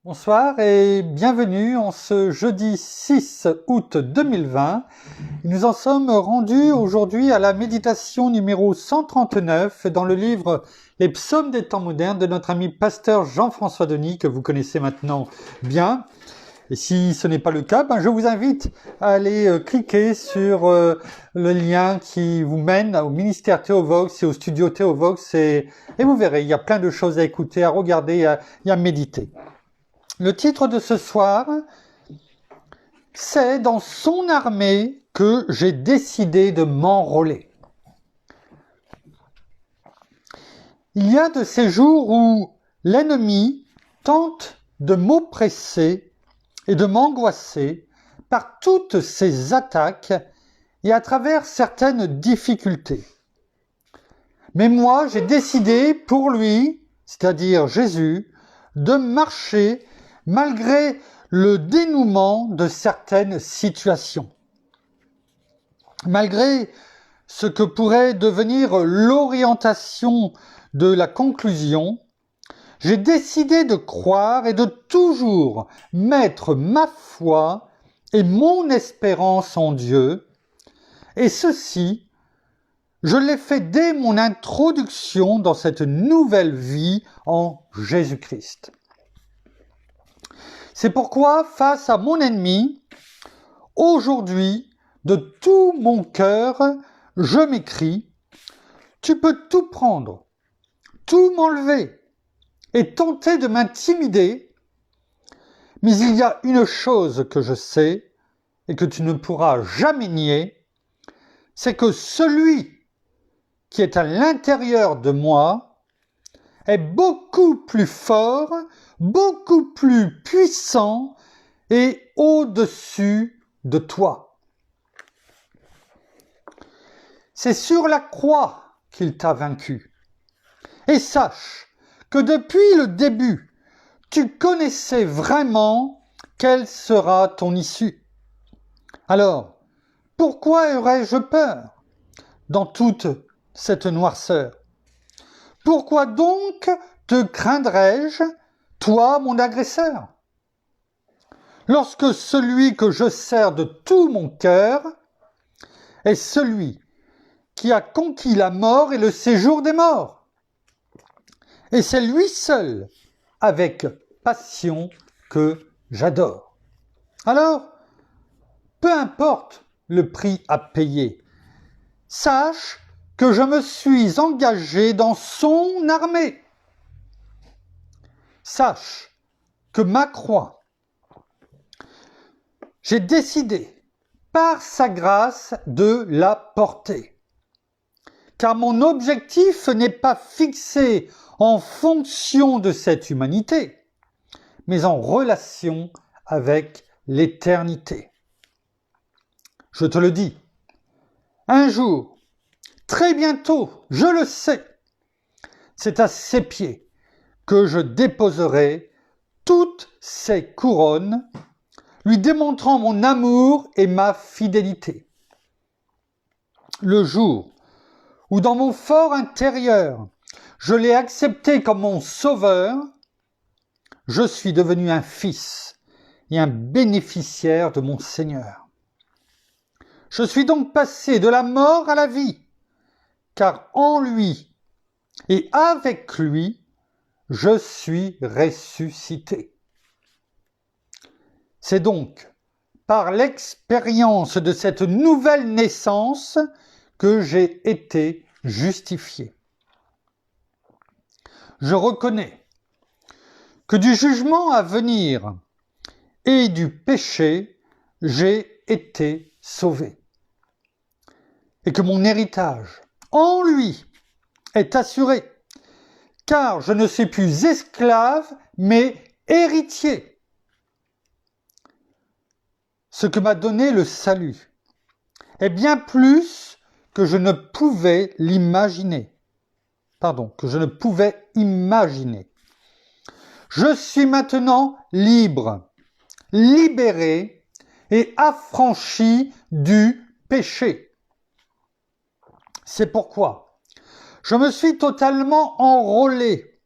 Bonsoir et bienvenue en ce jeudi 6 août 2020. Nous en sommes rendus aujourd'hui à la méditation numéro 139 dans le livre Les psaumes des temps modernes de notre ami pasteur Jean-François Denis que vous connaissez maintenant bien. Et si ce n'est pas le cas, je vous invite à aller cliquer sur le lien qui vous mène au ministère Théovox et au studio Théovox et vous verrez, il y a plein de choses à écouter, à regarder et à méditer. Le titre de ce soir, c'est « Dans son armée que j'ai décidé de m'enrôler ». Il y a de ces jours où l'ennemi tente de m'oppresser et de m'angoisser par toutes ses attaques et à travers certaines difficultés. Mais moi, j'ai décidé pour lui, c'est-à-dire Jésus, de marcher malgré le dénouement de certaines situations. Malgré ce que pourrait devenir l'orientation de la conclusion, j'ai décidé de croire et de toujours mettre ma foi et mon espérance en Dieu, et ceci, je l'ai fait dès mon introduction dans cette nouvelle vie en Jésus-Christ. C'est pourquoi, face à mon ennemi, aujourd'hui, de tout mon cœur, je m'écrie « Tu peux tout prendre, tout m'enlever et tenter de m'intimider, mais il y a une chose que je sais et que tu ne pourras jamais nier, c'est que celui qui est à l'intérieur de moi est beaucoup plus fort, beaucoup plus puissant et au-dessus de toi. C'est sur la croix qu'il t'a vaincu. Et sache que depuis le début, tu connaissais vraiment quelle sera ton issue. Alors, pourquoi aurais-je peur dans toute cette noirceur? Pourquoi donc te craindrais-je, toi, mon agresseur? Lorsque celui que je sers de tout mon cœur est celui qui a conquis la mort et le séjour des morts. Et c'est lui seul, avec passion, que j'adore. Alors, peu importe le prix à payer, sache que je me suis engagé dans son armée. Sache que ma croix, j'ai décidé, par sa grâce, de la porter. Car mon objectif n'est pas fixé en fonction de cette humanité, mais en relation avec l'éternité. Je te le dis, un jour, très bientôt, je le sais, c'est à ses pieds que je déposerai toutes ces couronnes, lui démontrant mon amour et ma fidélité. Le jour où dans mon fort intérieur, je l'ai accepté comme mon sauveur, je suis devenu un fils et un bénéficiaire de mon Seigneur. Je suis donc passé de la mort à la vie, car en lui et avec lui, je suis ressuscité. C'est donc par l'expérience de cette nouvelle naissance que j'ai été justifié. Je reconnais que du jugement à venir et du péché, j'ai été sauvé. Et que mon héritage en lui est assuré, car je ne suis plus esclave, mais héritier. Ce que m'a donné le salut est bien plus que je ne pouvais l'imaginer. Que je ne pouvais imaginer. Je suis maintenant libre, libéré et affranchi du péché. C'est pourquoi je me suis totalement enrôlé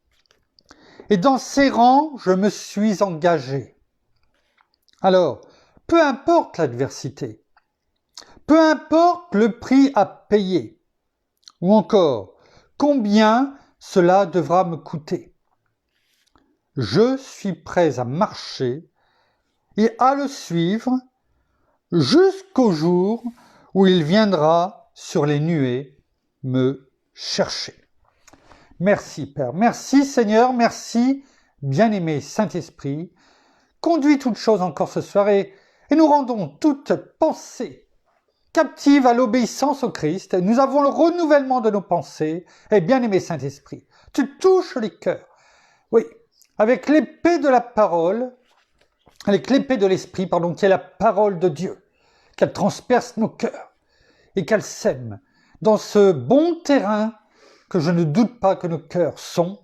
et dans ses rangs, je me suis engagé. Alors, peu importe l'adversité, peu importe le prix à payer, ou encore, combien cela devra me coûter. Je suis prêt à marcher et à le suivre jusqu'au jour où il viendra sur les nuées me chercher. Merci Père, merci Seigneur, merci bien-aimé Saint-Esprit. Conduis toutes choses encore ce soir et nous rendons toute pensée captive à l'obéissance au Christ. Nous avons le renouvellement de nos pensées. Et bien-aimé Saint-Esprit, tu touches les cœurs. Oui, avec l'épée de la parole, avec l'épée de l'Esprit, pardon, qui est la parole de Dieu, qu'elle transperce nos cœurs et qu'elle sème dans ce bon terrain que je ne doute pas que nos cœurs sont,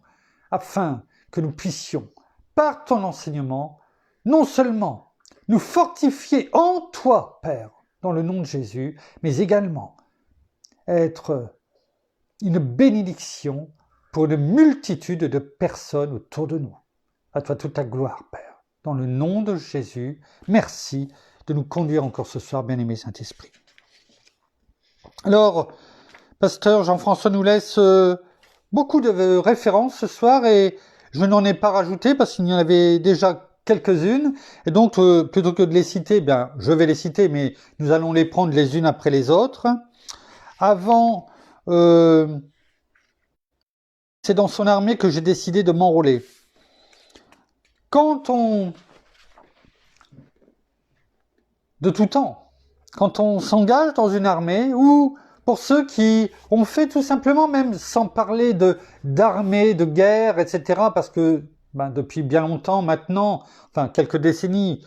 afin que nous puissions, par ton enseignement, non seulement nous fortifier en toi, Père, dans le nom de Jésus, mais également être une bénédiction pour une multitude de personnes autour de nous. À toi toute la gloire, Père. Dans le nom de Jésus, merci de nous conduire encore ce soir, bien-aimé Saint-Esprit. Alors, Pasteur Jean-François nous laisse beaucoup de références ce soir et je n'en ai pas rajouté parce qu'il y en avait déjà quelques-unes. Et donc, plutôt que de les citer, je vais les citer, mais nous allons les prendre les unes après les autres. Avant, c'est dans son armée que j'ai décidé de m'enrôler. De tout temps, quand on s'engage dans une armée, ou pour ceux qui ont fait tout simplement, même sans parler d'armée, de guerre, etc., parce que depuis bien longtemps maintenant, enfin quelques décennies,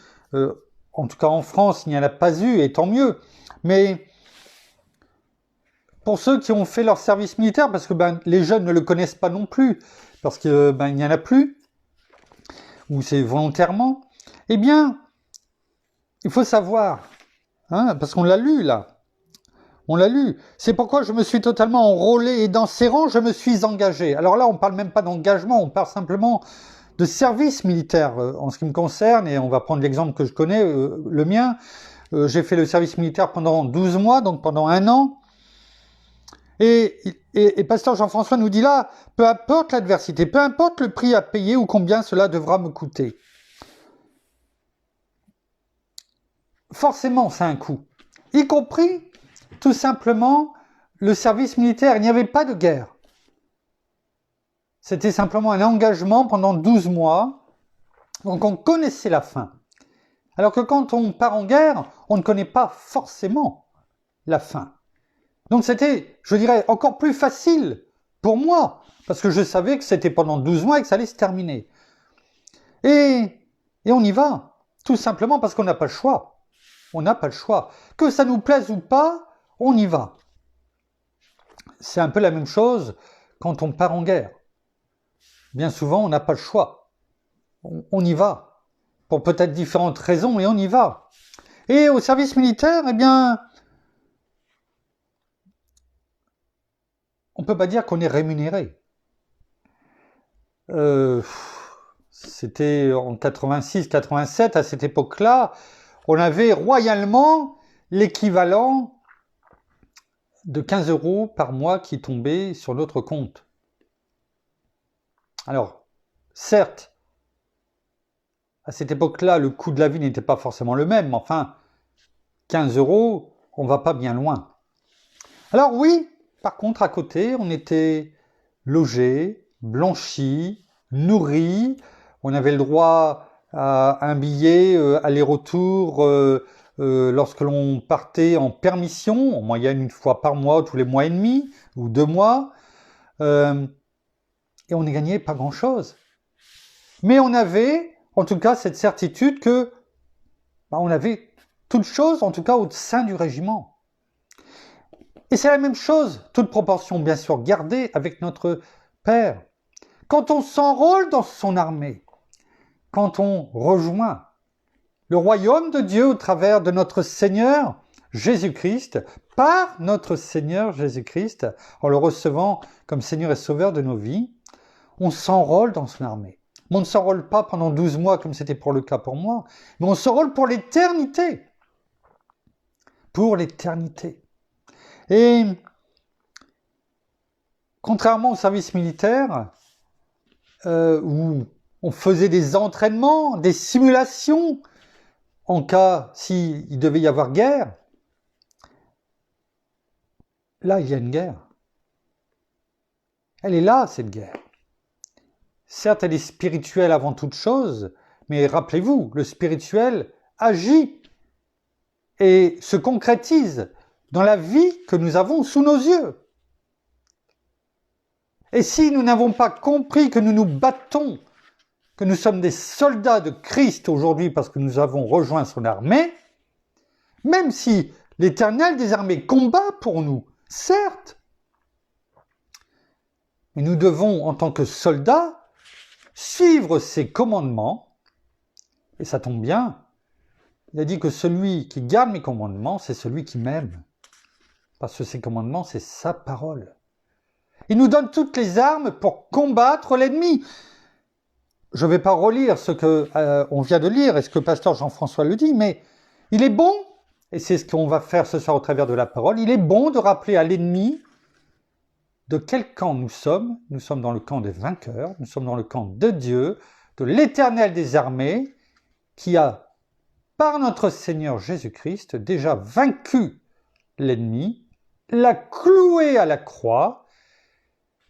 en tout cas en France, il n'y en a pas eu, et tant mieux, mais pour ceux qui ont fait leur service militaire, parce que les jeunes ne le connaissent pas non plus, parce que il n'y en a plus, ou c'est volontairement, eh bien, il faut savoir, parce qu'on l'a lu là, c'est pourquoi je me suis totalement enrôlé et dans ces rangs, je me suis engagé. Alors là, on ne parle même pas d'engagement, on parle simplement de service militaire en ce qui me concerne, et on va prendre l'exemple que je connais, le mien. J'ai fait le service militaire pendant 12 mois, donc pendant 1 an. Et Pasteur Jean-François nous dit là, peu importe l'adversité, peu importe le prix à payer ou combien cela devra me coûter. Forcément, c'est un coût. Y compris, tout simplement, le service militaire. Il n'y avait pas de guerre. C'était simplement un engagement pendant 12 mois. Donc on connaissait la fin. Alors que quand on part en guerre, on ne connaît pas forcément la fin. Donc c'était, je dirais, encore plus facile pour moi, parce que je savais que c'était pendant 12 mois et que ça allait se terminer. Et on y va, tout simplement parce qu'on n'a pas le choix. On n'a pas le choix. Que ça nous plaise ou pas, on y va. C'est un peu la même chose quand on part en guerre. Bien souvent, on n'a pas le choix. On y va. Pour peut-être différentes raisons, et on y va. Et au service militaire, eh bien, on ne peut pas dire qu'on est rémunéré. C'était en 86-87, à cette époque-là, on avait royalement l'équivalent de 15 € par mois qui tombaient sur notre compte. Alors, certes, à cette époque-là, le coût de la vie n'était pas forcément le même, mais enfin, 15 €, on ne va pas bien loin. Alors oui, par contre, à côté, on était logé, blanchi, nourri, on avait le droit à un billet aller-retour lorsque l'on partait en permission, en moyenne 1 fois par mois, tous les mois et demi, ou 2 mois, et on ne gagnait pas grand-chose. Mais on avait, en tout cas, cette certitude que on avait toute chose, en tout cas, au sein du régiment. Et c'est la même chose, toute proportion bien sûr gardée, avec notre Père. Quand on s'enrôle dans son armée, quand on rejoint le royaume de Dieu au travers de notre Seigneur Jésus-Christ, par notre Seigneur Jésus-Christ, en le recevant comme Seigneur et Sauveur de nos vies, on s'enrôle dans son armée. Mais on ne s'enrôle pas pendant 12 mois comme c'était pour le cas pour moi, mais on s'enrôle pour l'éternité. Pour l'éternité. Et contrairement au service militaire, où on faisait des entraînements, des simulations, en cas s'il devait y avoir guerre, là, il y a une guerre. Elle est là, cette guerre. Certes, elle est spirituelle avant toute chose, mais rappelez-vous, le spirituel agit et se concrétise dans la vie que nous avons sous nos yeux. Et si nous n'avons pas compris que nous nous battons, que nous sommes des soldats de Christ aujourd'hui parce que nous avons rejoint son armée, même si l'Éternel des armées combat pour nous, certes, mais nous devons, en tant que soldats, suivre ses commandements, et ça tombe bien, il a dit que celui qui garde mes commandements, c'est celui qui m'aime, parce que ses commandements, c'est sa parole. Il nous donne toutes les armes pour combattre l'ennemi. Je ne vais pas relire ce qu'on vient de lire et ce que pasteur Jean-François le dit, mais il est bon, et c'est ce qu'on va faire ce soir au travers de la parole, il est bon de rappeler à l'ennemi de quel camp nous sommes. Nous sommes dans le camp des vainqueurs, nous sommes dans le camp de Dieu, de l'Éternel des armées, qui a, par notre Seigneur Jésus-Christ, déjà vaincu l'ennemi, l'a cloué à la croix,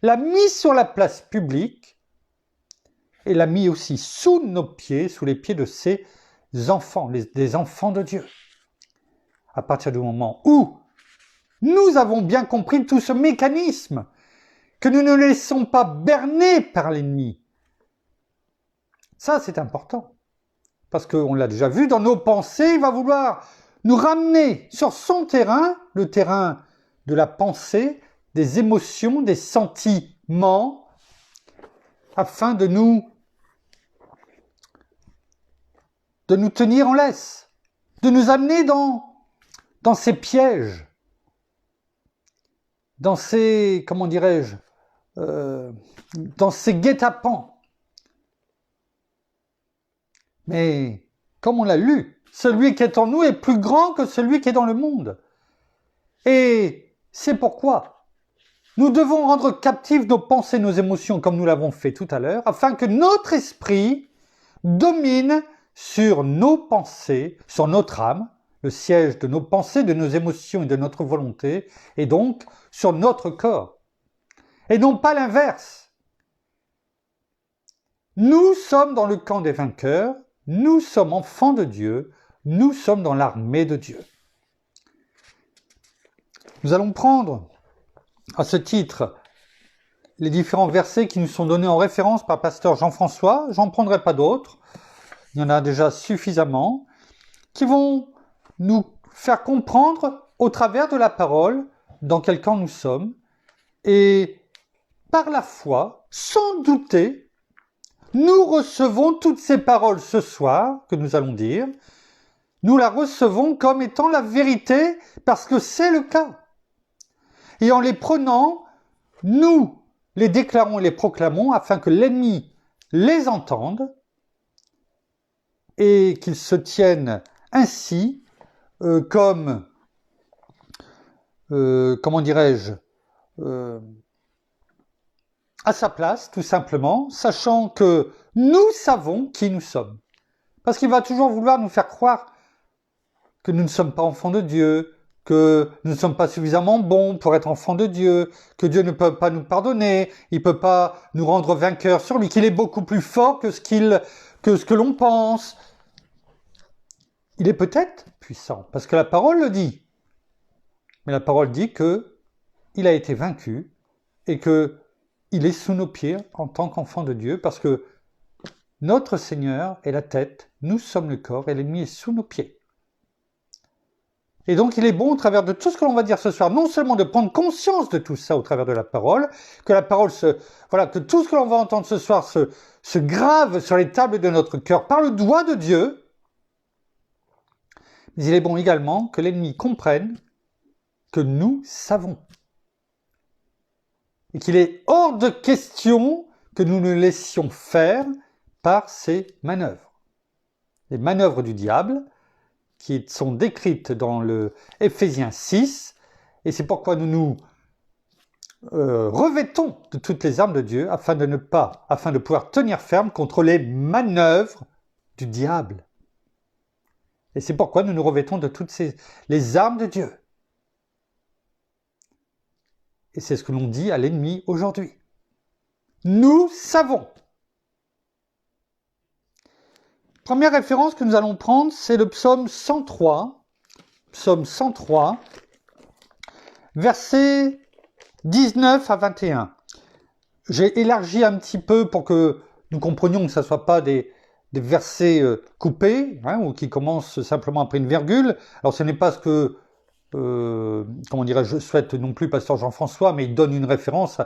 l'a mis sur la place publique, et l'a mis aussi sous nos pieds, sous les pieds de ses enfants, des enfants de Dieu. À partir du moment où nous avons bien compris tout ce mécanisme, que nous ne laissons pas berner par l'ennemi. Ça, c'est important. Parce qu'on l'a déjà vu, dans nos pensées, il va vouloir nous ramener sur son terrain, le terrain de la pensée, des émotions, des sentiments, afin de nous tenir en laisse, de nous amener dans ces pièges, dans ces, comment dirais-je, dans ces guet-apens. Mais, comme on l'a lu, celui qui est en nous est plus grand que celui qui est dans le monde. Et c'est pourquoi nous devons rendre captifs nos pensées, nos émotions, comme nous l'avons fait tout à l'heure, afin que notre esprit domine sur nos pensées, sur notre âme, le siège de nos pensées, de nos émotions et de notre volonté, et donc sur notre corps. Et non pas l'inverse. Nous sommes dans le camp des vainqueurs, nous sommes enfants de Dieu, nous sommes dans l'armée de Dieu. Nous allons prendre à ce titre les différents versets qui nous sont donnés en référence par pasteur Jean-François. J'en prendrai pas d'autres, il y en a déjà suffisamment, qui vont nous faire comprendre au travers de la parole dans quel camp nous sommes, et par la foi, sans douter, nous recevons toutes ces paroles ce soir que nous allons dire, nous la recevons comme étant la vérité parce que c'est le cas. Et en les prenant, nous les déclarons et les proclamons afin que l'ennemi les entende et qu'il se tienne ainsi comme, comment dirais-je, à sa place, tout simplement, sachant que nous savons qui nous sommes. Parce qu'il va toujours vouloir nous faire croire que nous ne sommes pas enfants de Dieu, que nous ne sommes pas suffisamment bons pour être enfants de Dieu, que Dieu ne peut pas nous pardonner, il ne peut pas nous rendre vainqueurs sur lui, qu'il est beaucoup plus fort que ce que l'on pense. Il est peut-être puissant, parce que la parole le dit. Mais la parole dit que il a été vaincu et que il est sous nos pieds en tant qu'enfant de Dieu, parce que notre Seigneur est la tête, nous sommes le corps, et l'ennemi est sous nos pieds. Et donc il est bon, au travers de tout ce que l'on va dire ce soir, non seulement de prendre conscience de tout ça au travers de la parole, que la parole que tout ce que l'on va entendre ce soir se grave sur les tables de notre cœur par le doigt de Dieu, mais il est bon également que l'ennemi comprenne que nous savons. Et qu'il est hors de question que nous nous laissions faire par ses manœuvres. Les manœuvres du diable, qui sont décrites dans le Éphésiens 6, et c'est pourquoi nous nous revêtons de toutes les armes de Dieu afin de pouvoir tenir ferme contre les manœuvres du diable. Et c'est pourquoi nous nous revêtons de toutes les armes de Dieu. Et c'est ce que l'on dit à l'ennemi aujourd'hui. Nous savons. Première référence que nous allons prendre, c'est le psaume 103. Psaume 103, versets 19 à 21. J'ai élargi un petit peu pour que nous comprenions que ce ne soit pas des versets coupés, ou qui commencent simplement après une virgule. Alors ce n'est pas ce que, je souhaite non plus pasteur Jean-François, mais il donne une référence.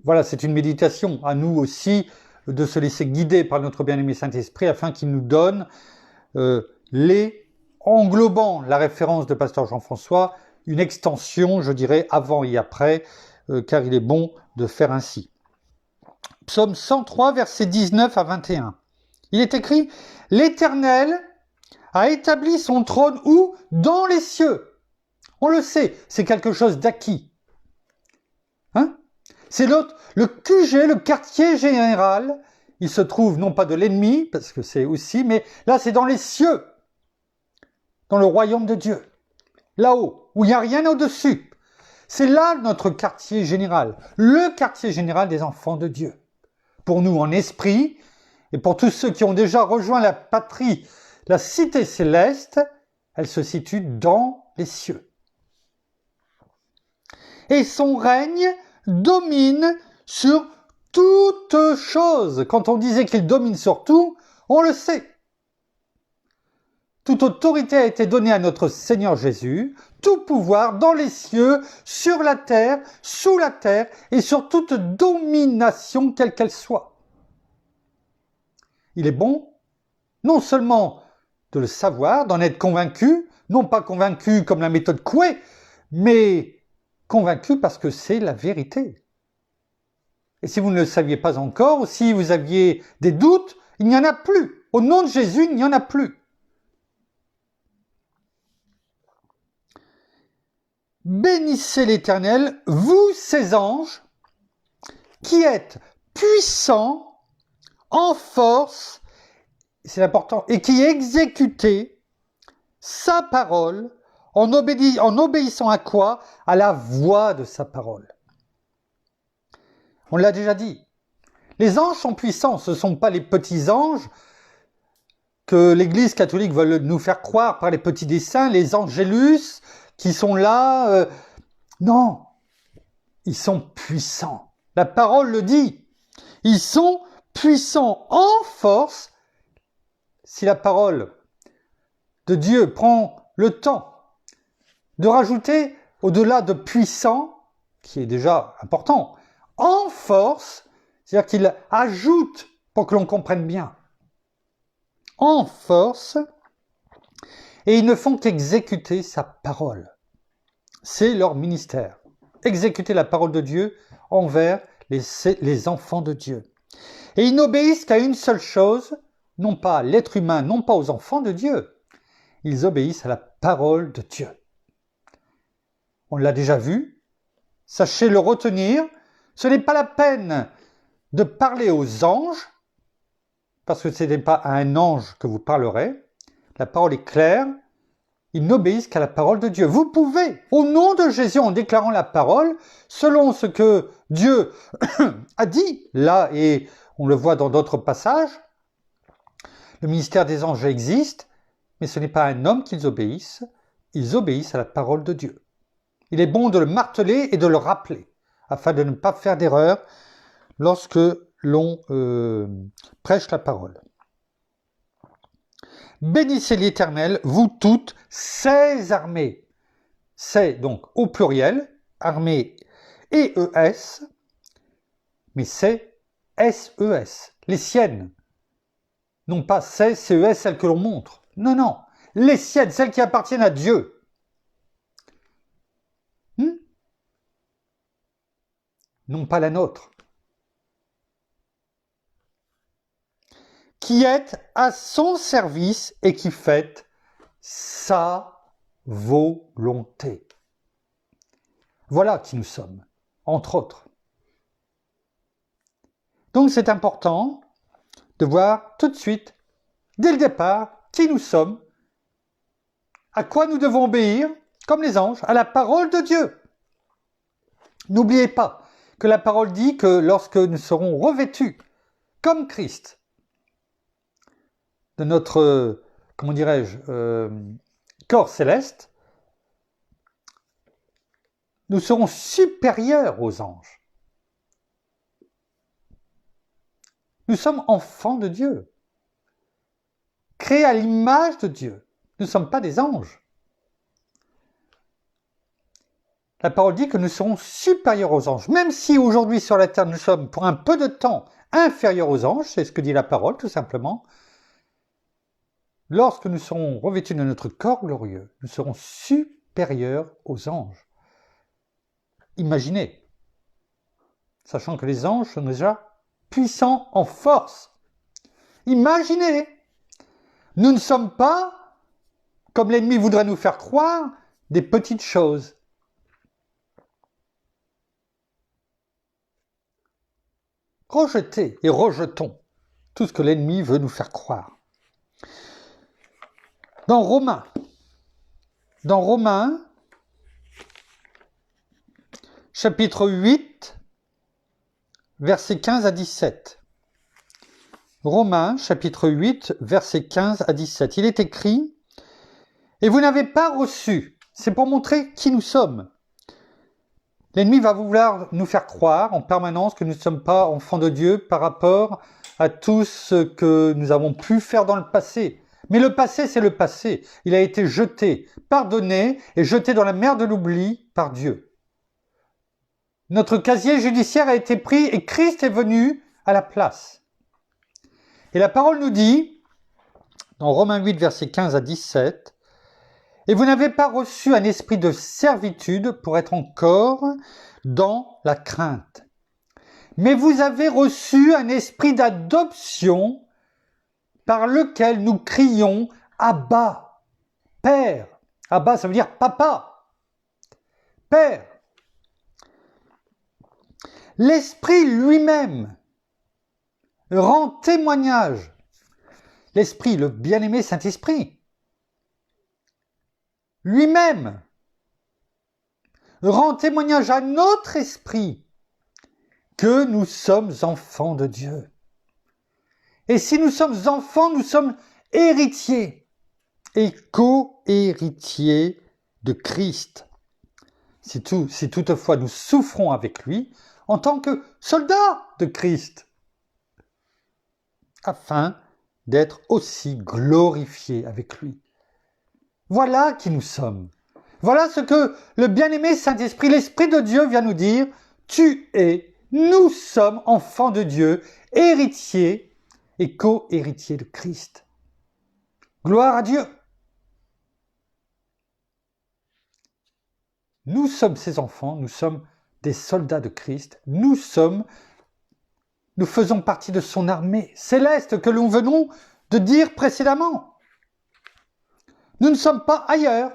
Voilà, c'est une méditation à nous aussi de se laisser guider par notre bien-aimé Saint-Esprit afin qu'il nous donne englobant la référence de pasteur Jean-François, une extension, je dirais, avant et après, car il est bon de faire ainsi. Psaume 103, versets 19 à 21. Il est écrit « L'Éternel a établi son trône où ? Dans les cieux. » On le sait, c'est quelque chose d'acquis. C'est le QG, le quartier général. Il se trouve non pas de l'ennemi, parce que c'est aussi, mais là c'est dans les cieux, dans le royaume de Dieu. Là-haut, où il n'y a rien au-dessus. C'est là notre quartier général, le quartier général des enfants de Dieu. Pour nous en esprit, et pour tous ceux qui ont déjà rejoint la patrie, la cité céleste, elle se situe dans les cieux. Et son règne domine sur toute chose. Quand on disait qu'il domine sur tout, on le sait. Toute autorité a été donnée à notre Seigneur Jésus, tout pouvoir dans les cieux, sur la terre, sous la terre et sur toute domination quelle qu'elle soit. Il est bon, non seulement de le savoir, d'en être convaincu, non pas convaincu comme la méthode Coué, mais convaincu parce que c'est la vérité. Et si vous ne le saviez pas encore, ou si vous aviez des doutes, il n'y en a plus. Au nom de Jésus, il n'y en a plus. Bénissez l'Éternel, vous ses anges, qui êtes puissants, en force, c'est important, et qui exécutez sa parole en obéissant à quoi ? À la voix de sa parole. On l'a déjà dit. Les anges sont puissants, ce ne sont pas les petits anges que l'Église catholique veut nous faire croire par les petits dessins, les angélus qui sont là. Non, ils sont puissants. La parole le dit. Ils sont puissants en force. Si la parole de Dieu prend le temps de rajouter au-delà de puissant, qui est déjà important, en force, c'est-à-dire qu'il ajoute pour que l'on comprenne bien, en force, et ils ne font qu'exécuter sa parole. C'est leur ministère. Exécuter la parole de Dieu envers les enfants de Dieu. Et ils n'obéissent qu'à une seule chose, non pas à l'être humain, non pas aux enfants de Dieu. Ils obéissent à la parole de Dieu. On l'a déjà vu. Sachez le retenir. Ce n'est pas la peine de parler aux anges, parce que ce n'est pas à un ange que vous parlerez. La parole est claire. Ils n'obéissent qu'à la parole de Dieu. Vous pouvez, au nom de Jésus, en déclarant la parole, selon ce que Dieu a dit, là, et on le voit dans d'autres passages, le ministère des anges existe, mais ce n'est pas à un homme qu'ils obéissent, ils obéissent à la parole de Dieu. Il est bon de le marteler et de le rappeler, afin de ne pas faire d'erreur lorsque l'on prêche la parole. Bénissez l'Éternel, vous toutes, ses armées. C'est donc au pluriel, armée E-E-S, mais c'est S-E-S, les siennes. Non pas c'est C-E-S, celles que l'on montre. Non, non, les siennes, celles qui appartiennent à Dieu. Non pas la nôtre. qui êtes à son service et qui faites sa volonté. Voilà qui nous sommes, entre autres. Donc c'est important de voir tout de suite, dès le départ, qui nous sommes, à quoi nous devons obéir, comme les anges, à la parole de Dieu. N'oubliez pas que la parole dit que lorsque nous serons revêtus, comme Christ, de notre, corps céleste, nous serons supérieurs aux anges. Nous sommes enfants de Dieu, créés à l'image de Dieu. Nous ne sommes pas des anges. La parole dit que nous serons supérieurs aux anges. Même si aujourd'hui sur la terre nous sommes pour un peu de temps inférieurs aux anges, c'est ce que dit la parole tout simplement, lorsque nous serons revêtus de notre corps glorieux, nous serons supérieurs aux anges. Imaginez, sachant que les anges sont déjà puissants en force. Imaginez, nous ne sommes pas, comme l'ennemi voudrait nous faire croire, des petites choses. Rejetez et rejetons tout ce que l'ennemi veut nous faire croire. Dans Romains, chapitre 8, versets 15 à 17. Romains, chapitre 8, versets 15 à 17. Il est écrit « Et vous n'avez pas reçu », c'est pour montrer qui nous sommes. L'ennemi va vouloir nous faire croire en permanence que nous ne sommes pas enfants de Dieu par rapport à tout ce que nous avons pu faire dans le passé. Mais le passé, c'est le passé. Il a été jeté, pardonné et jeté dans la mer de l'oubli par Dieu. Notre casier judiciaire a été pris et Christ est venu à la place. Et la parole nous dit, dans Romains 8, versets 15 à 17, « Et vous n'avez pas reçu un esprit de servitude pour être encore dans la crainte. Mais vous avez reçu un esprit d'adoption par lequel nous crions « Abba, Père ». Abba, ça veut dire papa, Père. L'Esprit lui-même rend témoignage. L'Esprit, le bien-aimé Saint-Esprit, lui-même rend témoignage à notre esprit que nous sommes enfants de Dieu. Et si nous sommes enfants, nous sommes héritiers et co-héritiers de Christ. Si toutefois nous souffrons avec lui en tant que soldats de Christ, afin d'être aussi glorifiés avec lui. Voilà qui nous sommes. Voilà ce que le bien-aimé Saint-Esprit, l'Esprit de Dieu vient nous dire. Nous sommes enfants de Dieu, héritiers et co-héritiers de Christ. Gloire à Dieu. Nous sommes ses enfants, nous sommes des soldats de Christ, nous faisons partie de son armée céleste que nous venons de dire précédemment. Nous ne sommes pas ailleurs.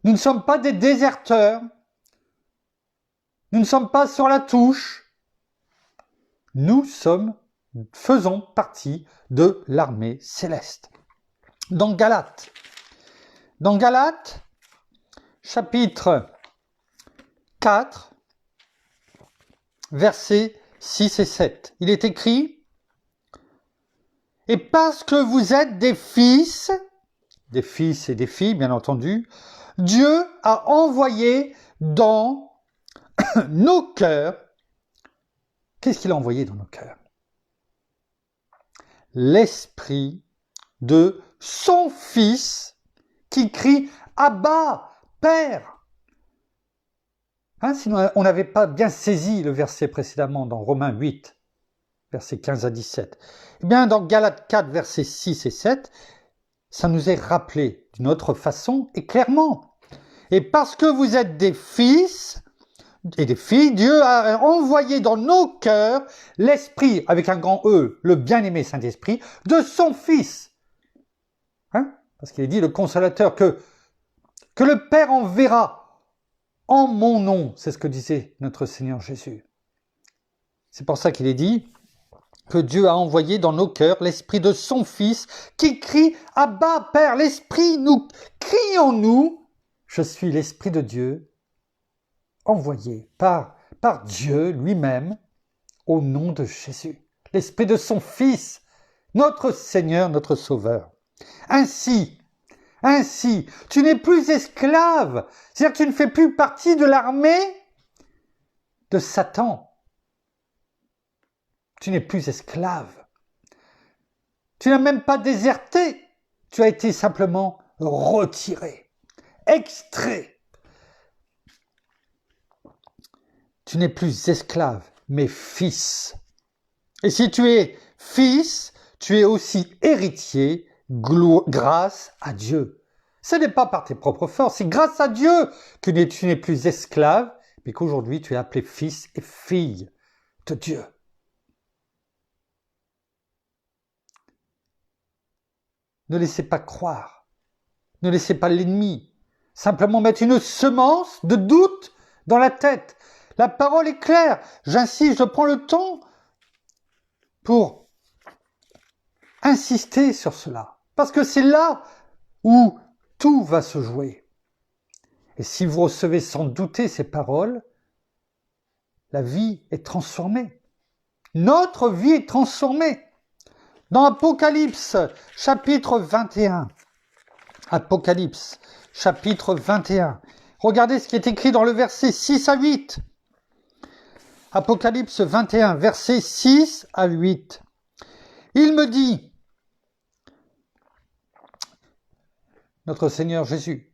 Nous ne sommes pas des déserteurs. Nous ne sommes pas sur la touche. Nous faisons partie de l'armée céleste. Dans Galates, chapitre 4, versets 6 et 7, il est écrit « Et parce que vous êtes des fils et des filles, bien entendu, Dieu a envoyé dans nos cœurs. » Qu'est-ce qu'il a envoyé dans nos cœurs? L'esprit de son Fils qui crie « Abba, Père !» Si on n'avait pas bien saisi le verset précédemment dans Romains 8, versets 15 à 17, eh bien dans Galates 4, versets 6 et 7, ça nous est rappelé d'une autre façon et clairement. Et parce que vous êtes des fils, et des filles, Dieu a envoyé dans nos cœurs l'Esprit, avec un grand E, le bien-aimé Saint-Esprit, de son Fils. Hein? Parce qu'il est dit, le Consolateur, que le Père enverra en mon nom. C'est ce que disait notre Seigneur Jésus. C'est pour ça qu'il est dit que Dieu a envoyé dans nos cœurs l'Esprit de son Fils qui crie « Abba, Père !» L'Esprit nous crie en nous « Je suis l'Esprit de Dieu » envoyé par Dieu lui-même au nom de Jésus. L'Esprit de son Fils, notre Seigneur, notre Sauveur. Ainsi, tu n'es plus esclave, c'est-à-dire que tu ne fais plus partie de l'armée de Satan. Tu n'es plus esclave. Tu n'as même pas déserté. Tu as été simplement retiré, extrait. Tu n'es plus esclave, mais fils. Et si tu es fils, tu es aussi héritier grâce à Dieu. Ce n'est pas par tes propres forces, c'est grâce à Dieu que tu n'es plus esclave, mais qu'aujourd'hui tu es appelé fils et fille de Dieu. Ne laissez pas croire, ne laissez pas l'ennemi simplement mettre une semence de doute dans la tête. La parole est claire, j'insiste, je prends le temps pour insister sur cela, parce que c'est là où tout va se jouer. Et si vous recevez sans douter ces paroles, la vie est transformée. Notre vie est transformée. Dans Apocalypse, chapitre 21. Apocalypse, chapitre 21. Regardez ce qui est écrit dans le verset 6 à 8. Apocalypse 21, versets 6 à 8. Il me dit, notre Seigneur Jésus,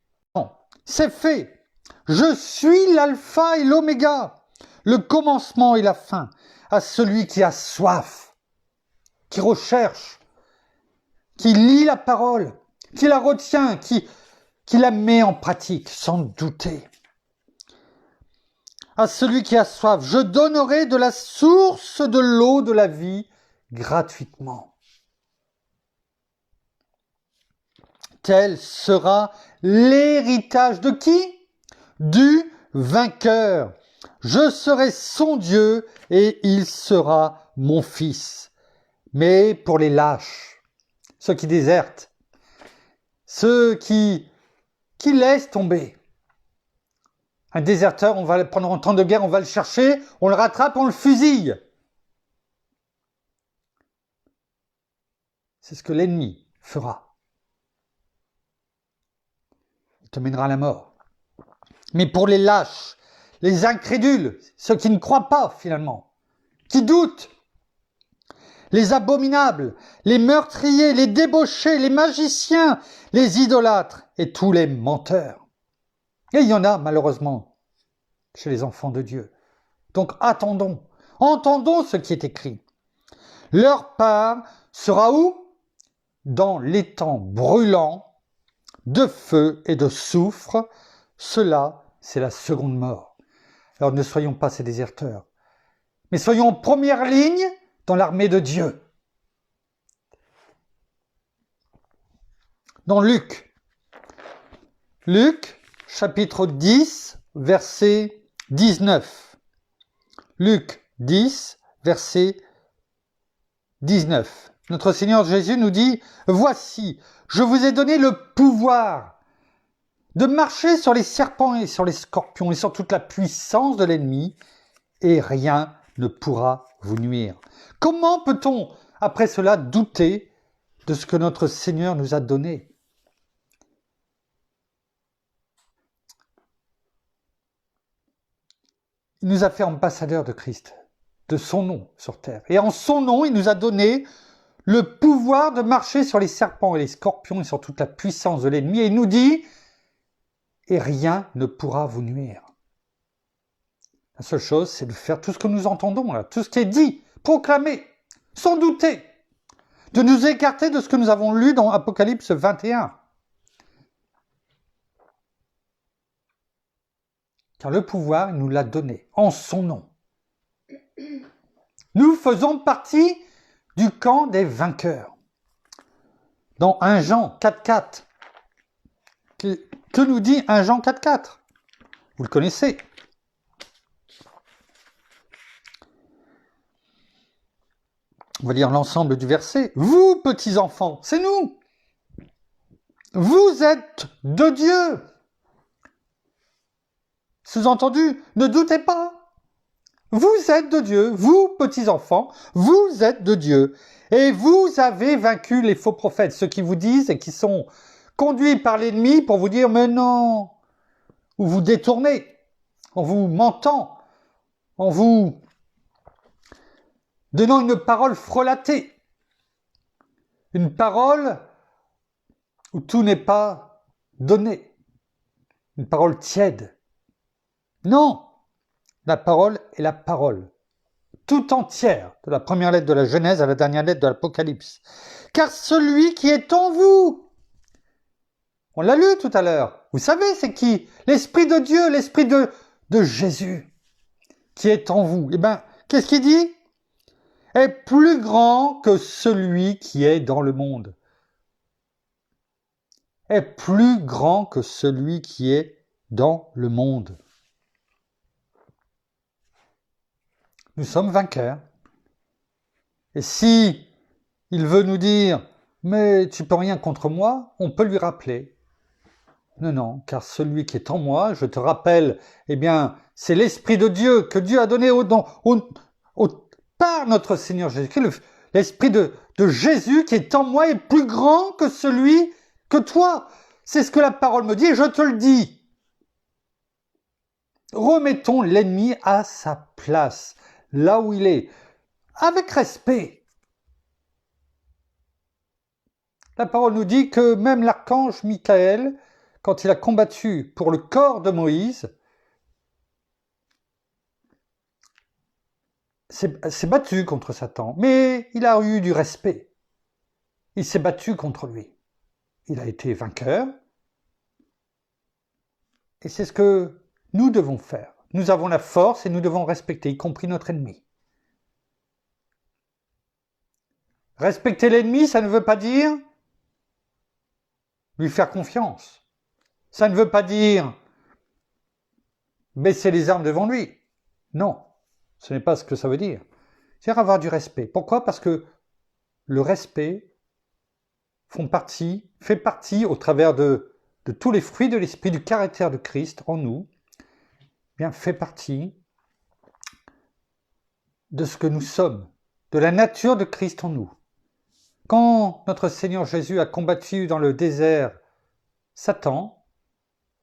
c'est fait. Je suis l'alpha et l'oméga, le commencement et la fin. À celui qui a soif, qui recherche, qui lit la parole, qui la retient, qui la met en pratique, sans douter. À celui qui a soif, je donnerai de la source de l'eau de la vie gratuitement. Tel sera l'héritage de qui? Du vainqueur. Je serai son Dieu et il sera mon fils. Mais pour les lâches, ceux qui désertent, ceux qui laissent tomber. Un déserteur, pendant un temps de guerre, on va le chercher, on le rattrape, on le fusille. C'est ce que l'ennemi fera. Il te mènera à la mort. Mais pour les lâches, les incrédules, ceux qui ne croient pas finalement, qui doutent, les abominables, les meurtriers, les débauchés, les magiciens, les idolâtres et tous les menteurs. Et il y en a malheureusement chez les enfants de Dieu. Donc entendons ce qui est écrit. Leur part sera où? Dans l'étang brûlant de feu et de soufre. Cela, c'est la seconde mort. Alors ne soyons pas ces déserteurs, mais soyons en première ligne dans l'armée de Dieu. Dans Luc, chapitre 10, verset 19. Luc 10, verset 19. Notre Seigneur Jésus nous dit, « Voici, je vous ai donné le pouvoir de marcher sur les serpents et sur les scorpions et sur toute la puissance de l'ennemi, et rien ne pourra vous nuire. » Comment peut-on, après cela, douter de ce que notre Seigneur nous a donné? Il nous a fait ambassadeurs de Christ, de son nom sur terre. Et en son nom, il nous a donné le pouvoir de marcher sur les serpents et les scorpions et sur toute la puissance de l'ennemi. Et il nous dit, et rien ne pourra vous nuire. La seule chose, c'est de faire tout ce que nous entendons, là, tout ce qui est dit, proclamé, sans douter, de nous écarter de ce que nous avons lu dans Apocalypse 21. car le pouvoir, il nous l'a donné en son nom. Nous faisons partie du camp des vainqueurs. Dans 1 Jean 4,4, que nous dit 1 Jean 4,4? Vous le connaissez. On va lire l'ensemble du verset. Vous, petits enfants, c'est nous. Vous êtes de Dieu. Sous-entendu, ne doutez pas. Vous êtes de Dieu, vous, petits enfants, vous êtes de Dieu. Et vous avez vaincu les faux prophètes, ceux qui vous disent et qui sont conduits par l'ennemi pour vous dire « mais non !» ou vous détournez, en vous mentant, en vous donnant une parole frelatée, une parole où tout n'est pas donné, une parole tiède. Non, la parole est la parole, tout entière, de la première lettre de la Genèse à la dernière lettre de l'Apocalypse. Car celui qui est en vous, on l'a lu tout à l'heure, vous savez c'est qui? L'Esprit de Dieu, l'Esprit de Jésus, qui est en vous. Eh bien, qu'est-ce qu'il dit? Est plus grand que celui qui est dans le monde. Est plus grand que celui qui est dans le monde. Nous sommes vainqueurs. Et si il veut nous dire « mais tu peux rien contre moi », on peut lui rappeler « non, non, car celui qui est en moi, je te rappelle, eh bien, c'est l'Esprit de Dieu que Dieu a donné par notre Seigneur Jésus-Christ. L'Esprit de Jésus qui est en moi est plus grand que celui que toi. » C'est ce que la parole me dit et je te le dis. Remettons l'ennemi à sa place, là où il est, avec respect. La parole nous dit que même l'archange Michael, quand il a combattu pour le corps de Moïse, s'est battu contre Satan, mais il a eu du respect. Il s'est battu contre lui. Il a été vainqueur. Et c'est ce que nous devons faire. Nous avons la force et nous devons respecter, y compris notre ennemi. Respecter l'ennemi, ça ne veut pas dire lui faire confiance. Ça ne veut pas dire baisser les armes devant lui. Non, ce n'est pas ce que ça veut dire. C'est avoir du respect. Pourquoi? Parce que le respect fait partie au travers de tous les fruits de l'esprit, du caractère de Christ en nous, bien fait partie de ce que nous sommes, de la nature de Christ en nous. Quand notre Seigneur Jésus a combattu dans le désert Satan,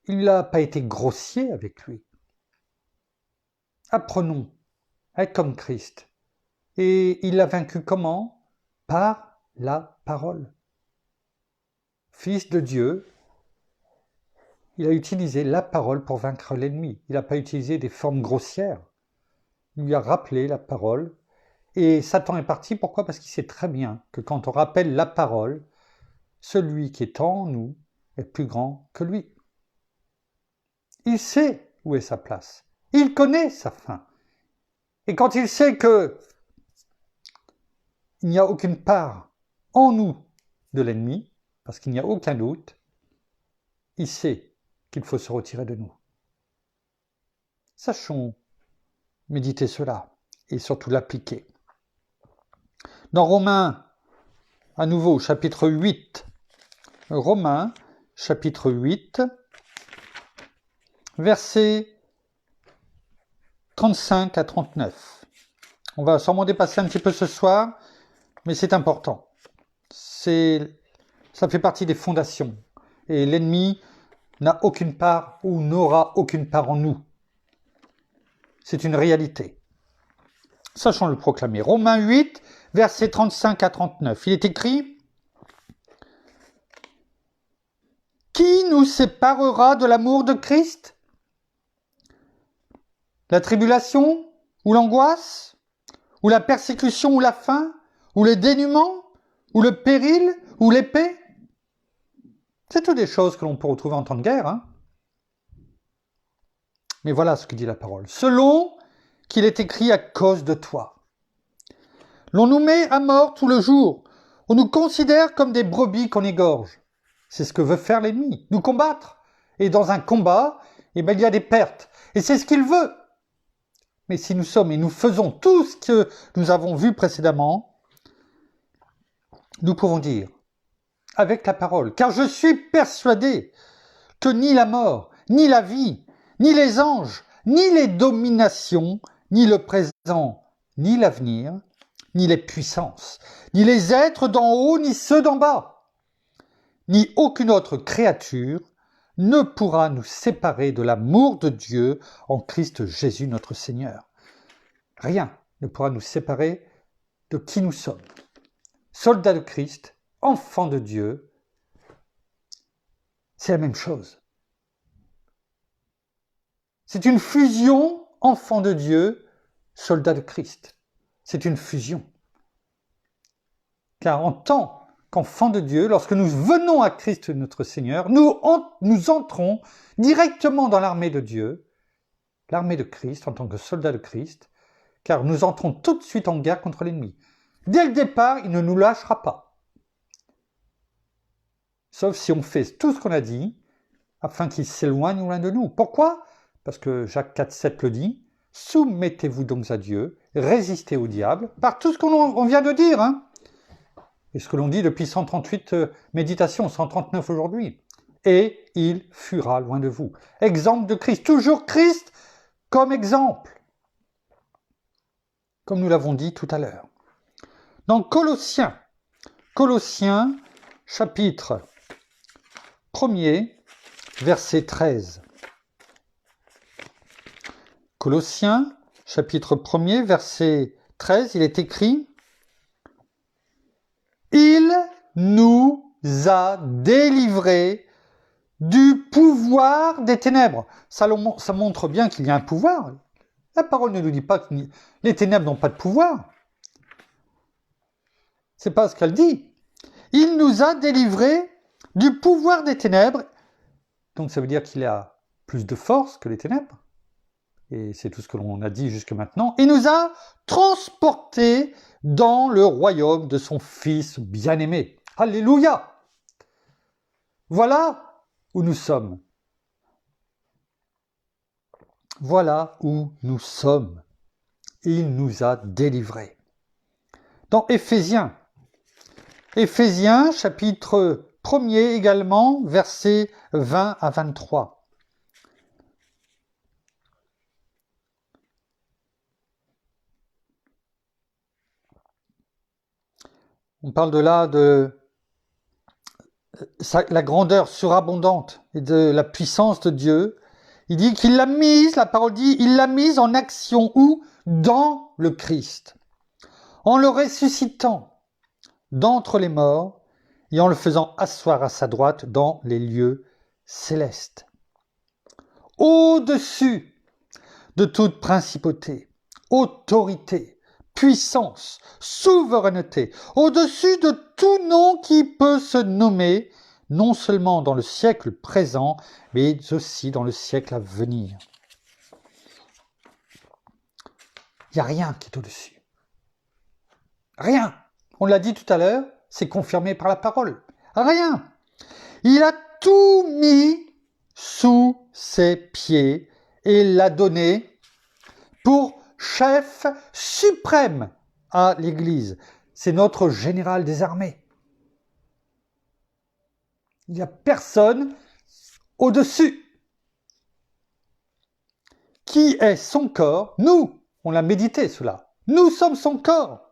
il n'a pas été grossier avec lui. Apprenons à être comme Christ. Et il l'a vaincu comment? Par la parole. Fils de Dieu, il a utilisé la parole pour vaincre l'ennemi. Il n'a pas utilisé des formes grossières. Il lui a rappelé la parole. Et Satan est parti. Pourquoi? Parce qu'il sait très bien que quand on rappelle la parole, celui qui est en nous est plus grand que lui. Il sait où est sa place. Il connaît sa fin. Et quand il sait que il n'y a aucune part en nous de l'ennemi, parce qu'il n'y a aucun doute, il sait qu'il faut se retirer de nous. Sachons méditer cela et surtout l'appliquer. Dans Romains, à nouveau, chapitre 8, Romains, chapitre 8, versets 35 à 39. On va sûrement dépasser un petit peu ce soir, mais c'est important. Ça fait partie des fondations. Et l'ennemi n'a aucune part ou n'aura aucune part en nous. C'est une réalité. Sachons le proclamer. Romains 8, versets 35 à 39. Il est écrit « Qui nous séparera de l'amour de Christ? La tribulation ou l'angoisse? Ou la persécution ou la faim? Ou le dénuement? Ou le péril? Ou l'épée ?» C'est toutes des choses que l'on peut retrouver en temps de guerre. Mais voilà ce que dit la parole. Selon qu'il est écrit à cause de toi. L'on nous met à mort tout le jour. On nous considère comme des brebis qu'on égorge. C'est ce que veut faire l'ennemi, nous combattre. Et dans un combat, il y a des pertes. Et c'est ce qu'il veut. Mais si nous sommes et nous faisons tout ce que nous avons vu précédemment, nous pouvons dire, avec la parole, car je suis persuadé que ni la mort, ni la vie, ni les anges, ni les dominations, ni le présent, ni l'avenir, ni les puissances, ni les êtres d'en haut, ni ceux d'en bas, ni aucune autre créature ne pourra nous séparer de l'amour de Dieu en Christ Jésus notre Seigneur. Rien ne pourra nous séparer de qui nous sommes. Soldats de Christ, enfants de Dieu, c'est la même chose. C'est une fusion, enfants de Dieu, soldats de Christ. C'est une fusion. Car en tant qu'enfants de Dieu, lorsque nous venons à Christ notre Seigneur, nous entrons directement dans l'armée de Dieu, l'armée de Christ en tant que soldats de Christ, car nous entrons tout de suite en guerre contre l'ennemi. Dès le départ, il ne nous lâchera pas. Sauf si on fait tout ce qu'on a dit, afin qu'il s'éloigne loin de nous. Pourquoi ? Parce que Jacques 4,7 le dit, « Soumettez-vous donc à Dieu, résistez au diable », par tout ce qu'on vient de dire. Et ce que l'on dit depuis 138 méditations, 139 aujourd'hui. Et il fuira loin de vous. Exemple de Christ, toujours Christ comme exemple. Comme nous l'avons dit tout à l'heure. Dans Colossiens, chapitre 1er, verset 13. Colossiens, chapitre 1er, verset 13, il est écrit « Il nous a délivrés du pouvoir des ténèbres. » Ça montre bien qu'il y a un pouvoir. La parole ne nous dit pas que les ténèbres n'ont pas de pouvoir. C'est pas ce qu'elle dit. Il nous a délivrés du pouvoir des ténèbres. Donc ça veut dire qu'il a plus de force que les ténèbres. Et c'est tout ce que l'on a dit jusque maintenant. Il nous a transportés dans le royaume de son Fils bien-aimé. Alléluia! Voilà où nous sommes. Voilà où nous sommes. Il nous a délivrés. Dans Éphésiens, chapitre 1er également, versets 20 à 23. On parle de là de la grandeur surabondante et de la puissance de Dieu. Il dit qu'il l'a mise, la parole dit, il l'a mise en action où ? Dans le Christ. En le ressuscitant d'entre les morts et en le faisant asseoir à sa droite dans les lieux célestes. Au-dessus de toute principauté, autorité, puissance, souveraineté, au-dessus de tout nom qui peut se nommer, non seulement dans le siècle présent, mais aussi dans le siècle à venir. Il n'y a rien qui est au-dessus. Rien. On l'a dit tout à l'heure, c'est confirmé par la parole. Rien. Il a tout mis sous ses pieds et l'a donné pour chef suprême à l'Église. C'est notre général des armées. Il n'y a personne au-dessus. Qui est son corps ? Nous, on l'a médité cela. Nous sommes son corps.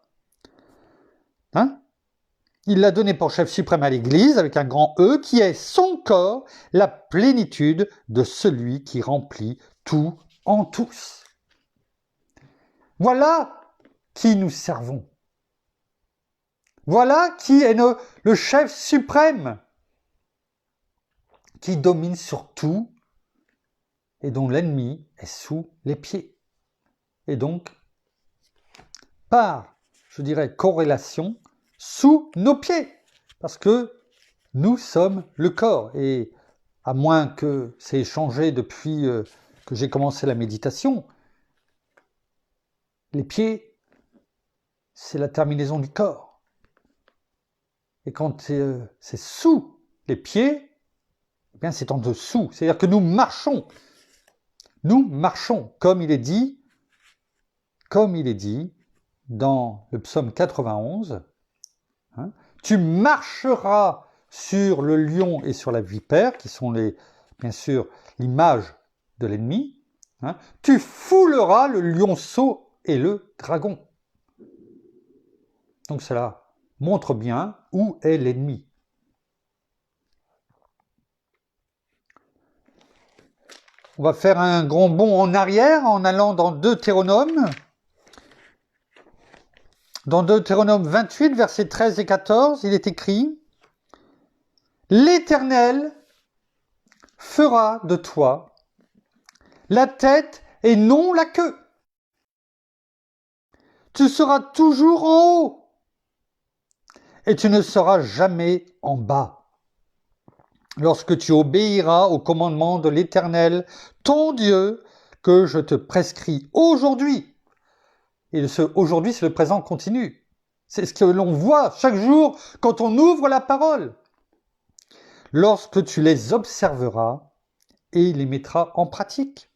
Il l'a donné pour chef suprême à l'Église, avec un grand E, qui est son corps, la plénitude de celui qui remplit tout en tous. Voilà qui nous servons. Voilà qui est le chef suprême, qui domine sur tout et dont l'ennemi est sous les pieds. Et donc, par, je dirais, corrélation, sous nos pieds, parce que nous sommes le corps. Et à moins que c'est changé depuis que j'ai commencé la méditation, les pieds, c'est la terminaison du corps. Et quand c'est sous les pieds, eh bien c'est en dessous. C'est-à-dire que nous marchons, comme il est dit dans le psaume 91, hein, tu marcheras sur le lion et sur la vipère, qui sont bien sûr l'image de l'ennemi, hein, tu fouleras le lionceau et le dragon. Donc cela montre bien où est l'ennemi. On va faire un grand bond en arrière en allant dans Deutéronome. Dans Deutéronome 28, versets 13 et 14, il est écrit « L'Éternel fera de toi la tête et non la queue. Tu seras toujours en haut et tu ne seras jamais en bas. Lorsque tu obéiras au commandement de l'Éternel, ton Dieu, que je te prescris aujourd'hui. » Et aujourd'hui, c'est le présent continu. C'est ce que l'on voit chaque jour quand on ouvre la parole. Lorsque tu les observeras et les mettras en pratique.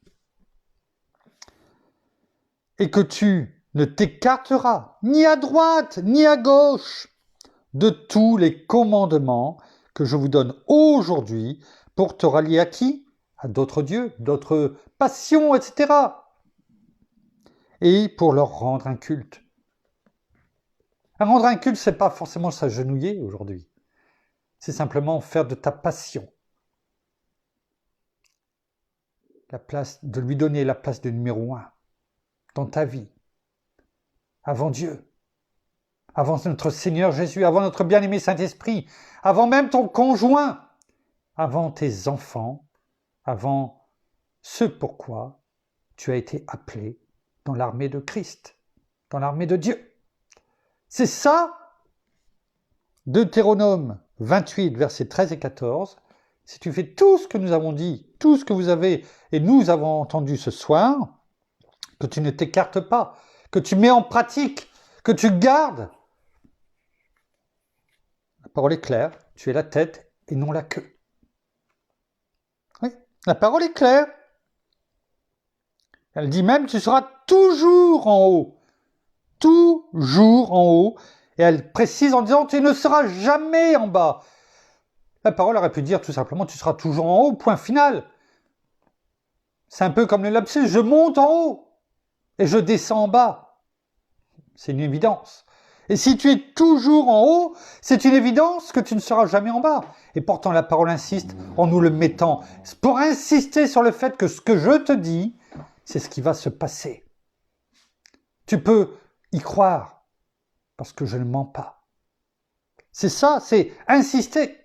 Et que tu ne t'écarteras ni à droite ni à gauche de tous les commandements que je vous donne aujourd'hui pour te rallier à qui? À d'autres dieux, d'autres passions, etc. Et pour leur rendre un culte. Rendre un culte, c'est pas forcément s'agenouiller aujourd'hui. C'est simplement faire de ta passion de lui donner la place de numéro 1 dans ta vie, avant Dieu, avant notre Seigneur Jésus, avant notre bien-aimé Saint-Esprit, avant même ton conjoint, avant tes enfants, avant ce pourquoi tu as été appelé dans l'armée de Christ, dans l'armée de Dieu. C'est ça, Deutéronome 28, versets 13 et 14. Si tu fais tout ce que nous avons dit, tout ce que vous avez et nous avons entendu ce soir, que tu ne t'écartes pas, que tu mets en pratique, que tu gardes, la parole est claire, tu es la tête et non la queue. Oui, la parole est claire. Elle dit même, tu seras toujours en haut. Toujours en haut. Et elle précise en disant, tu ne seras jamais en bas. La parole aurait pu dire tout simplement, tu seras toujours en haut, point final. C'est un peu comme le lapsus, je monte en haut et je descends en bas. C'est une évidence. Et si tu es toujours en haut, c'est une évidence que tu ne seras jamais en bas. Et pourtant la parole insiste en nous le mettant, pour insister sur le fait que ce que je te dis, c'est ce qui va se passer. Tu peux y croire, parce que je ne mens pas. C'est ça, c'est insister.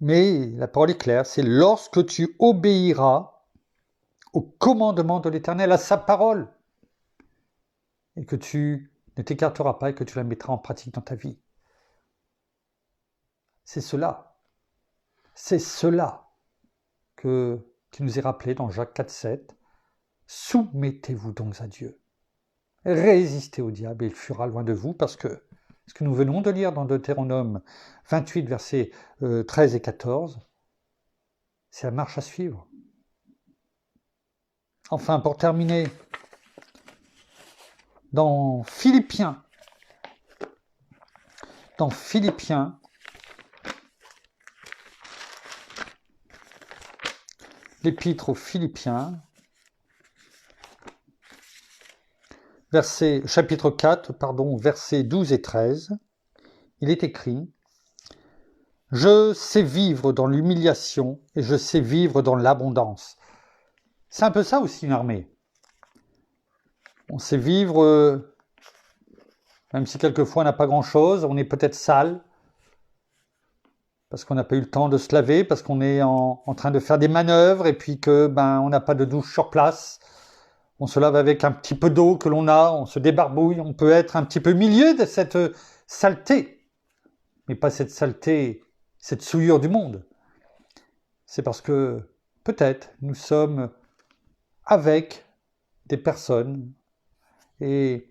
Mais la parole est claire, c'est lorsque tu obéiras au commandement de l'Éternel, à sa parole, et que tu ne t'écarteras pas et que tu la mettras en pratique dans ta vie. C'est cela qui nous est rappelé dans Jacques 4,7. Soumettez-vous donc à Dieu. Résistez au diable et il fuira loin de vous, parce que ce que nous venons de lire dans Deutéronome 28, versets 13 et 14, c'est la marche à suivre. Enfin, pour terminer, dans Philippiens, l'épître aux Philippiens, chapitre 4, versets 12 et 13, il est écrit « Je sais vivre dans l'humiliation et je sais vivre dans l'abondance. » C'est un peu ça aussi une armée. On sait vivre, même si quelquefois on n'a pas grand-chose, on est peut-être sale, parce qu'on n'a pas eu le temps de se laver, parce qu'on est en train de faire des manœuvres, et puis que on n'a pas de douche sur place. On se lave avec un petit peu d'eau que l'on a, on se débarbouille, on peut être un petit peu au milieu de cette saleté, mais pas cette saleté, cette souillure du monde. C'est parce que peut-être nous sommes avec des personnes et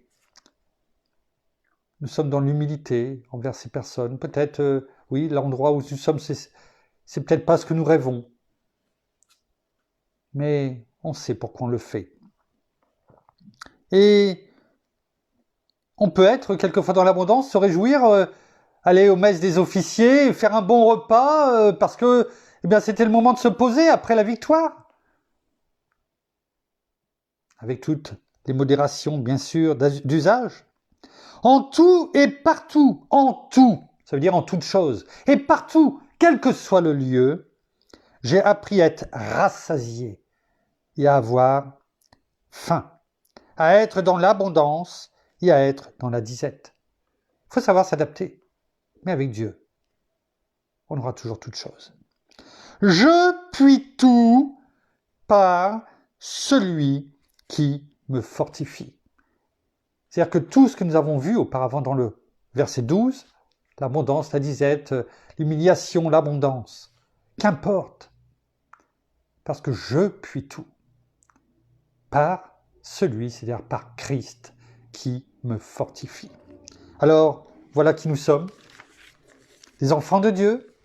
nous sommes dans l'humilité envers ces personnes. Peut-être, oui, l'endroit où nous sommes, c'est peut-être pas ce que nous rêvons. Mais on sait pourquoi on le fait. Et on peut être quelquefois dans l'abondance, se réjouir, aller aux messes des officiers, faire un bon repas, parce que c'était le moment de se poser après la victoire. Avec toutes les modérations, bien sûr, d'usage. En tout et partout, en tout, ça veut dire en toute chose, et partout, quel que soit le lieu, j'ai appris à être rassasié et à avoir faim, à être dans l'abondance et à être dans la disette. Il faut savoir s'adapter, mais avec Dieu, on aura toujours toute chose. Je puis tout par celui qui me fortifie. C'est-à-dire que tout ce que nous avons vu auparavant dans le verset 12, l'abondance, la disette, l'humiliation, l'abondance, qu'importe, parce que je puis tout par celui, c'est-à-dire par Christ, qui me fortifie. Alors, voilà qui nous sommes, des enfants de Dieu,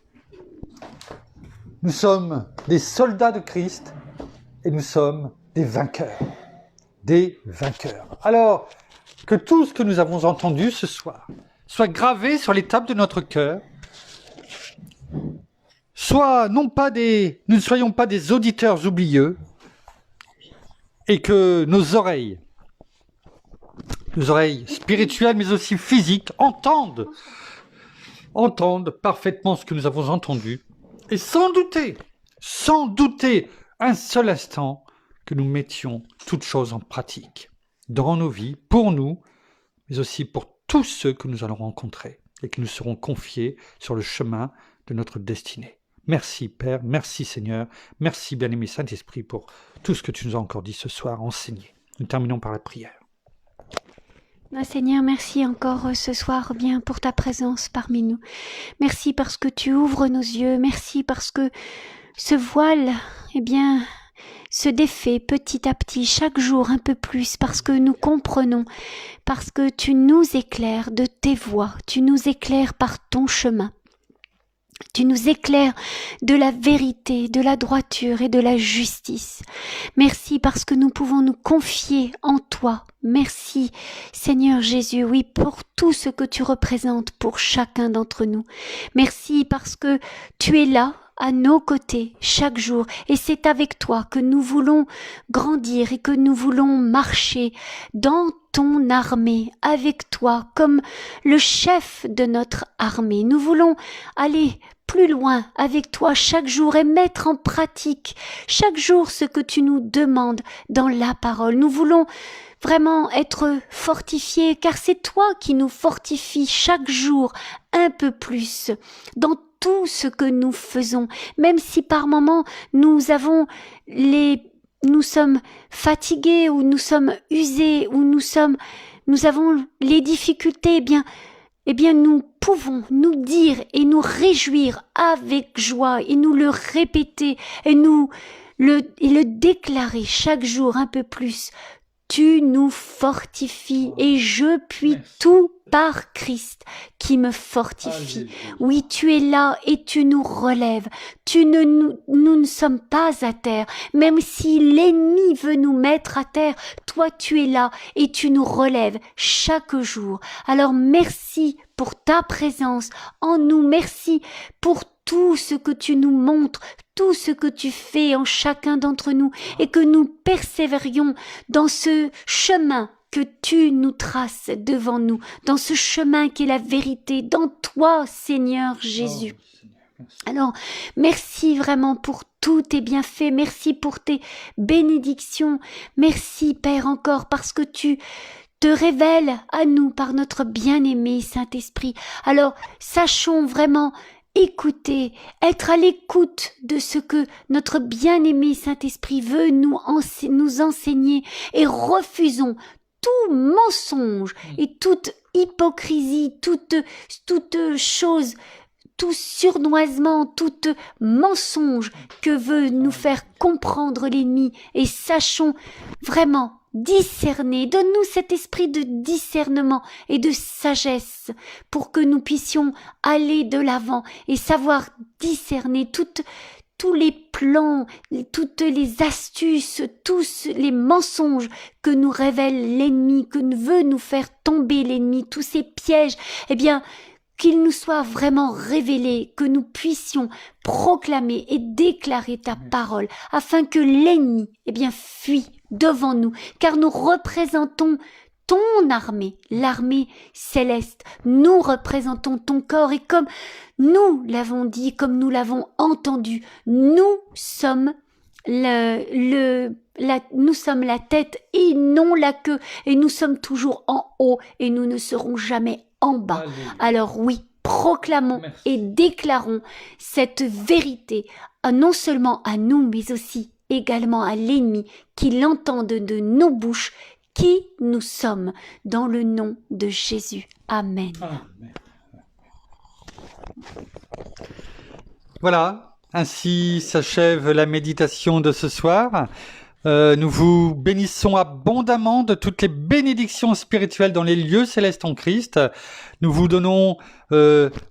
nous sommes des soldats de Christ et nous sommes des vainqueurs. Des vainqueurs. Alors, que tout ce que nous avons entendu ce soir soit gravé sur les tables de notre cœur, soit nous ne soyons pas des auditeurs oublieux, et que nos oreilles spirituelles mais aussi physiques, entendent parfaitement ce que nous avons entendu, et sans douter un seul instant que nous mettions toutes choses en pratique dans nos vies, pour nous, mais aussi pour tous ceux que nous allons rencontrer et qui nous seront confiés sur le chemin de notre destinée. Merci Père, merci Seigneur, merci bien-aimé Saint-Esprit pour tout ce que tu nous as encore dit ce soir, enseigné. Nous terminons par la prière. Seigneur, merci encore ce soir bien pour ta présence parmi nous. Merci parce que tu ouvres nos yeux, merci parce que ce voile, se défait petit à petit, chaque jour un peu plus, parce que nous comprenons, parce que tu nous éclaires de tes voies, tu nous éclaires par ton chemin. Tu nous éclaires de la vérité, de la droiture et de la justice. Merci parce que nous pouvons nous confier en toi. Merci Seigneur Jésus, oui, pour tout ce que tu représentes pour chacun d'entre nous. Merci parce que tu es là à nos côtés chaque jour et c'est avec toi que nous voulons grandir et que nous voulons marcher dans ton armée, avec toi, comme le chef de notre armée. Nous voulons aller plus loin avec toi chaque jour et mettre en pratique chaque jour ce que tu nous demandes dans la parole. Nous voulons vraiment être fortifiés car c'est toi qui nous fortifie chaque jour un peu plus dans tout ce que nous faisons, même si par moments nous sommes fatigués ou nous sommes usés ou nous avons les difficultés, eh bien nous pouvons nous dire et nous réjouir avec joie et nous le répéter et le déclarer chaque jour un peu plus. Tu nous fortifies et je puis tout par Christ qui me fortifie. Alléluia. Oui, tu es là et tu nous relèves. Nous ne sommes pas à terre. Même si l'ennemi veut nous mettre à terre, toi tu es là et tu nous relèves chaque jour. Alors merci pour ta présence en nous. Merci pour tout ce que tu nous montres, tout ce que tu fais en chacun d'entre nous et que nous persévérions dans ce chemin que tu nous traces devant nous, dans ce chemin qui est la vérité, dans toi, Seigneur Jésus. Alors, merci vraiment pour tous tes bienfaits, merci pour tes bénédictions, merci Père encore parce que tu te révèles à nous par notre bien-aimé Saint-Esprit. Alors, sachons vraiment écouter, être à l'écoute de ce que notre bien-aimé Saint-Esprit veut nous enseigner et refusons tout mensonge et toute hypocrisie, toute chose tout surnoisement, tout mensonge que veut nous faire comprendre l'ennemi, et sachons vraiment discerner. Donne-nous cet esprit de discernement et de sagesse pour que nous puissions aller de l'avant et savoir discerner tous les plans, toutes les astuces, tous les mensonges que nous révèle l'ennemi, que veut nous faire tomber l'ennemi, tous ces pièges, eh bien, qu'il nous soit vraiment révélé, que nous puissions proclamer et déclarer ta parole, afin que l'ennemi, eh bien, fuit devant nous, car nous représentons ton armée, l'armée céleste. Nous représentons ton corps, et comme nous l'avons dit, comme nous l'avons entendu, nous sommes nous sommes la tête et non la queue, et nous sommes toujours en haut et nous ne serons jamais en bas. Alléluia. Alors oui, proclamons Merci. et déclarons cette vérité, non seulement à nous, mais aussi également à l'ennemi, qu'il entende de nos bouches qui nous sommes, dans le nom de Jésus. Amen. Amen. Voilà, ainsi s'achève la méditation de ce soir. Nous vous bénissons abondamment de toutes les bénédictions spirituelles dans les lieux célestes en Christ. Nous vous donnons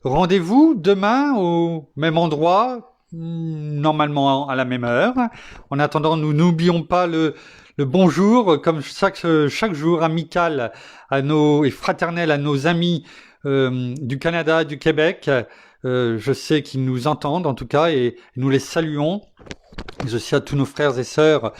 rendez-vous demain au même endroit, normalement à la même heure. En attendant, nous n'oublions pas le bonjour, comme chaque jour, amical et fraternel à nos amis du Canada, du Québec. Je sais qu'ils nous entendent en tout cas, et nous les saluons. Je sais à tous nos frères et sœurs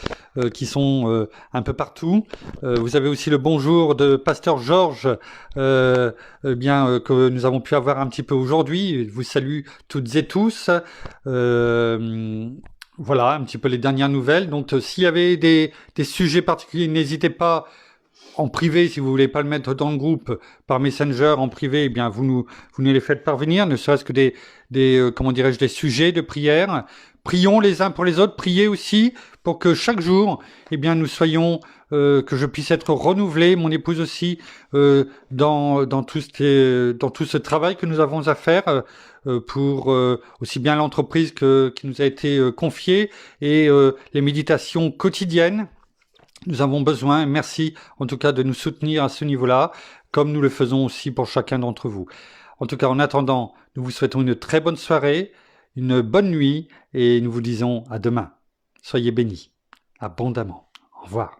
qui sont un peu partout. Vous avez aussi le bonjour de Pasteur Georges, que nous avons pu avoir un petit peu aujourd'hui. Je vous salue toutes et tous. Voilà, un petit peu les dernières nouvelles. Donc, s'il y avait des sujets particuliers, n'hésitez pas en privé, si vous voulez pas le mettre dans le groupe, par Messenger en privé, eh bien vous nous les faites parvenir, ne serait-ce que des sujets de prière. Prions les uns pour les autres, priez aussi pour que chaque jour, eh bien nous soyons, que je puisse être renouvelé, mon épouse aussi, dans tout ce travail que nous avons à faire pour aussi bien l'entreprise qui nous a été confiée, et les méditations quotidiennes. Nous avons besoin, merci en tout cas de nous soutenir à ce niveau-là, comme nous le faisons aussi pour chacun d'entre vous. En tout cas, en attendant, nous vous souhaitons une très bonne soirée, une bonne nuit, et nous vous disons à demain. Soyez bénis, abondamment. Au revoir.